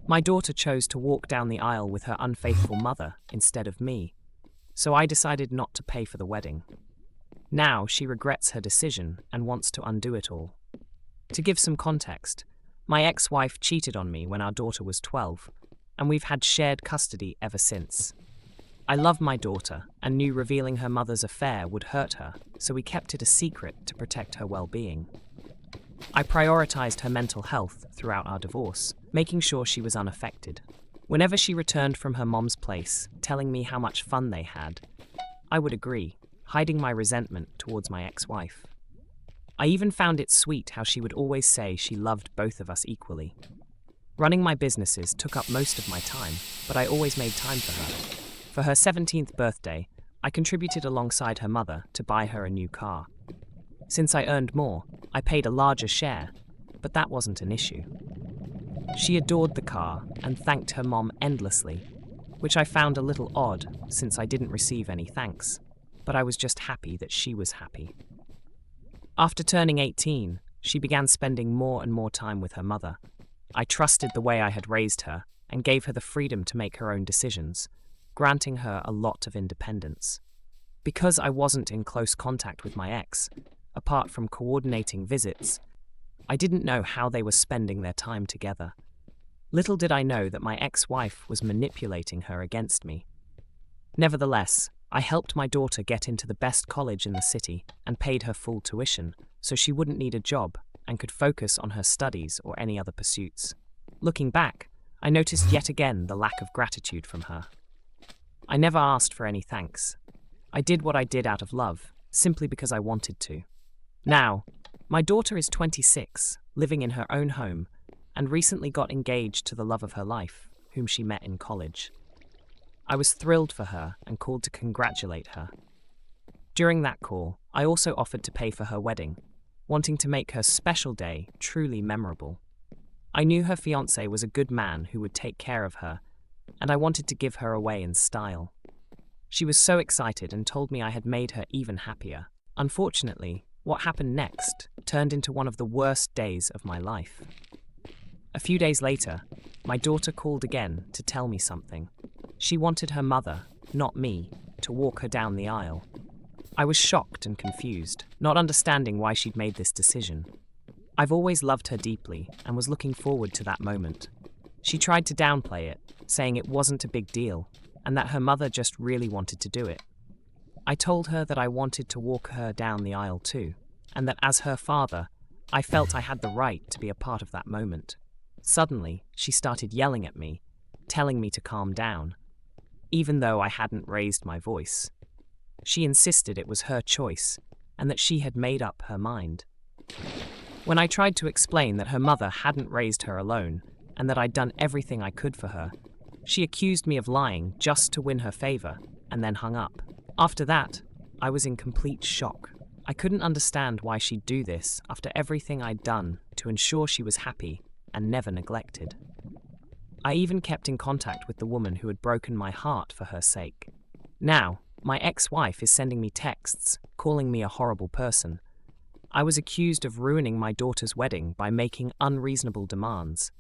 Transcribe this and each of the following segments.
My daughter chose to walk down the aisle with her unfaithful mother instead of me, so I decided not to pay for the wedding. Now she regrets her decision and wants to undo it all. To give some context, my ex-wife cheated on me when our daughter was 12, and we've had shared custody ever since. I love my daughter and knew revealing her mother's affair would hurt her, so we kept it a secret to protect her well-being. I prioritized her mental health throughout our divorce, making sure she was unaffected. Whenever she returned from her mom's place, telling me how much fun they had, I would agree, hiding my resentment towards my ex-wife. I even found it sweet how she would always say she loved both of us equally. Running my businesses took up most of my time, but I always made time for her. For her 17th birthday, I contributed alongside her mother to buy her a new car. Since I earned more, I paid a larger share, but that wasn't an issue. She adored the car and thanked her mom endlessly, which I found a little odd since I didn't receive any thanks, but I was just happy that she was happy. After turning 18, she began spending more and more time with her mother. I trusted the way I had raised her and gave her the freedom to make her own decisions, granting her a lot of independence. Because I wasn't in close contact with my ex, apart from coordinating visits, I didn't know how they were spending their time together. Little did I know that my ex-wife was manipulating her against me. Nevertheless, I helped my daughter get into the best college in the city and paid her full tuition, so she wouldn't need a job and could focus on her studies or any other pursuits. Looking back, I noticed yet again the lack of gratitude from her. I never asked for any thanks. I did what I did out of love, simply because I wanted to. Now, my daughter is 26, living in her own home, and recently got engaged to the love of her life, whom she met in college. I was thrilled for her and called to congratulate her. During that call, I also offered to pay for her wedding, wanting to make her special day truly memorable. I knew her fiancé was a good man who would take care of her, and I wanted to give her away in style. She was so excited and told me I had made her even happier. Unfortunately, what happened next turned into one of the worst days of my life. A few days later, my daughter called again to tell me something. She wanted her mother, not me, to walk her down the aisle. I was shocked and confused, not understanding why she'd made this decision. I've always loved her deeply and was looking forward to that moment. She tried to downplay it, saying it wasn't a big deal and that her mother just really wanted to do it. I told her that I wanted to walk her down the aisle too, and that as her father, I felt I had the right to be a part of that moment. Suddenly, she started yelling at me, telling me to calm down, even though I hadn't raised my voice. She insisted it was her choice and that she had made up her mind. When I tried to explain that her mother hadn't raised her alone and that I'd done everything I could for her, she accused me of lying just to win her favor and then hung up. After that, I was in complete shock. I couldn't understand why she'd do this after everything I'd done to ensure she was happy and never neglected. I even kept in contact with the woman who had broken my heart for her sake. Now, my ex-wife is sending me texts, calling me a horrible person. I was accused of ruining my daughter's wedding by making unreasonable demands.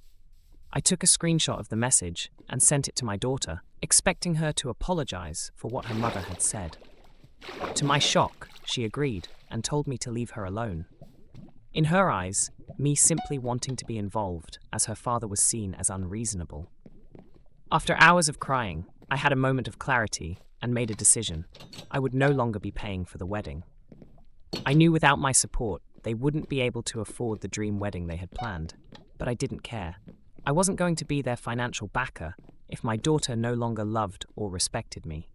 I took a screenshot of the message and sent it to my daughter, expecting her to apologize for what her mother had said. To my shock, she agreed and told me to leave her alone. In her eyes, me simply wanting to be involved as her father was seen as unreasonable. After hours of crying, I had a moment of clarity and made a decision. I would no longer be paying for the wedding. I knew without my support, they wouldn't be able to afford the dream wedding they had planned, but I didn't care. I wasn't going to be their financial backer if my daughter no longer loved or respected me.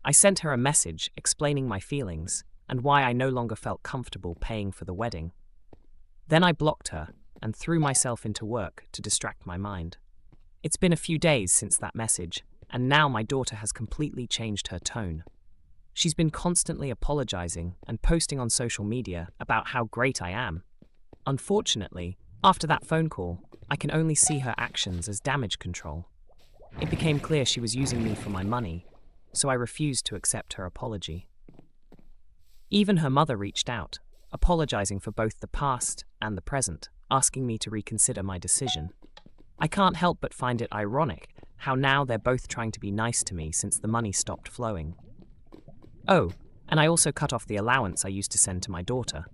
I sent her a message explaining my feelings and why I no longer felt comfortable paying for the wedding. Then I blocked her and threw myself into work to distract my mind. It's been a few days since that message, and now my daughter has completely changed her tone. She's been constantly apologizing and posting on social media about how great I am. Unfortunately, after that phone call, I can only see her actions as damage control. It became clear she was using me for my money, so I refused to accept her apology. Even her mother reached out, apologizing for both the past and the present, asking me to reconsider my decision. I can't help but find it ironic how now they're both trying to be nice to me since the money stopped flowing. Oh, and I also cut off the allowance I used to send to my daughter.